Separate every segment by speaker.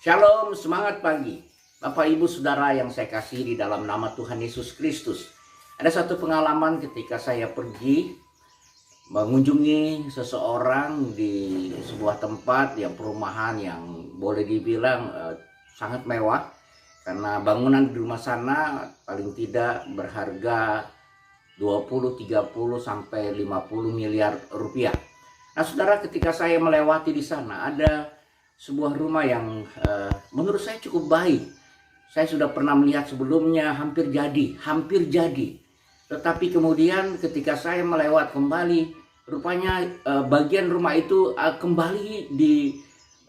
Speaker 1: Shalom, semangat pagi. Bapak, Ibu, Saudara yang saya kasih di dalam nama Tuhan Yesus Kristus. Ada satu pengalaman ketika saya pergi mengunjungi seseorang di sebuah tempat yang perumahan yang boleh dibilang sangat mewah. Karena bangunan di rumah sana paling tidak berharga 20, 30, sampai 50 miliar rupiah. Nah, saudara, ketika saya melewati di sana ada sebuah rumah yang menurut saya cukup baik. Saya sudah pernah melihat sebelumnya, hampir jadi. Tetapi kemudian ketika saya melewat kembali, rupanya bagian rumah itu kembali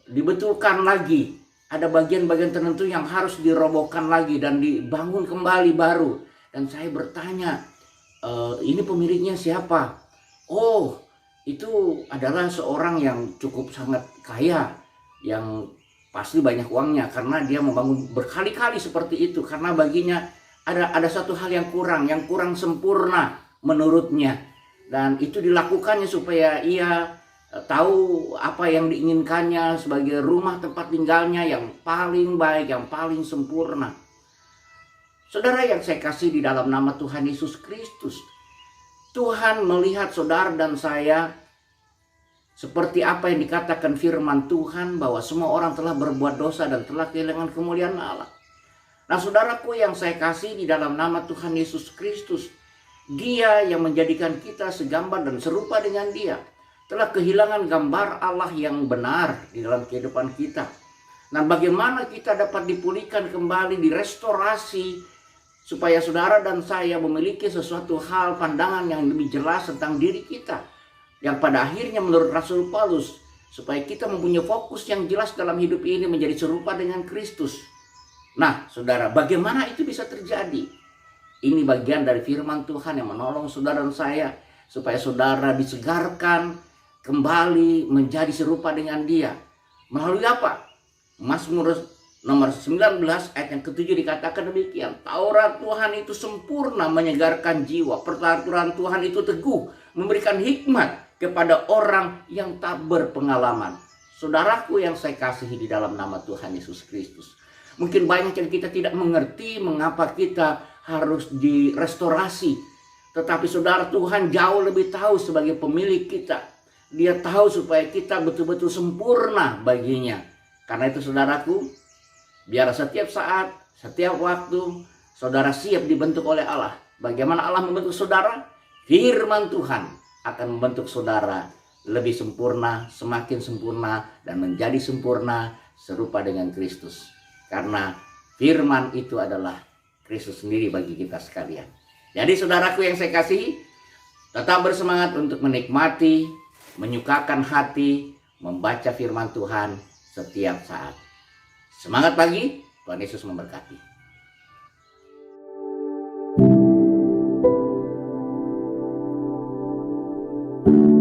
Speaker 1: dibetulkan lagi. Ada bagian-bagian tertentu yang harus dirobohkan lagi dan dibangun kembali baru. Dan saya bertanya, ini pemiliknya siapa? Oh, itu adalah seorang yang cukup sangat kaya, yang pasti banyak uangnya, karena dia membangun berkali-kali seperti itu, karena baginya ada satu hal yang kurang sempurna menurutnya, dan itu dilakukannya supaya ia tahu apa yang diinginkannya sebagai rumah tempat tinggalnya yang paling baik, yang paling sempurna. Saudara yang saya kasih di dalam nama Tuhan Yesus Kristus, Tuhan melihat saudara dan saya seperti apa yang dikatakan firman Tuhan, bahwa semua orang telah berbuat dosa dan telah kehilangan kemuliaan Allah. Nah, saudaraku yang saya kasih di dalam nama Tuhan Yesus Kristus, Dia yang menjadikan kita segambar dan serupa dengan Dia, telah kehilangan gambar Allah yang benar di dalam kehidupan kita. Nah, bagaimana kita dapat dipulihkan kembali, direstorasi, supaya saudara dan saya memiliki sesuatu hal, pandangan yang lebih jelas tentang diri kita, yang pada akhirnya menurut Rasul Paulus, supaya kita mempunyai fokus yang jelas dalam hidup ini menjadi serupa dengan Kristus. Nah, saudara, bagaimana itu bisa terjadi? Ini bagian dari firman Tuhan yang menolong saudara dan saya, supaya saudara disegarkan kembali menjadi serupa dengan Dia. Melalui apa? Mazmur nomor 19 ayat yang ke-7 dikatakan demikian. Taurat Tuhan itu sempurna, menyegarkan jiwa. Peraturan Tuhan itu teguh, memberikan hikmat kepada orang yang tak berpengalaman. Saudaraku yang saya kasihi di dalam nama Tuhan Yesus Kristus, mungkin banyak yang kita tidak mengerti mengapa kita harus direstorasi. Tetapi saudara, Tuhan jauh lebih tahu sebagai pemilik kita. Dia tahu supaya kita betul-betul sempurna baginya. Karena itu saudaraku, biar setiap saat, setiap waktu, saudara siap dibentuk oleh Allah. Bagaimana Allah membentuk saudara? Firman Tuhan akan membentuk saudara lebih sempurna, semakin sempurna, dan menjadi sempurna serupa dengan Kristus. Karena firman itu adalah Kristus sendiri bagi kita sekalian. Jadi saudaraku yang saya kasihi, tetap bersemangat untuk menikmati, menyukakan hati, membaca firman Tuhan setiap saat. Semangat pagi, Tuhan Yesus memberkati.
Speaker 2: Thank you.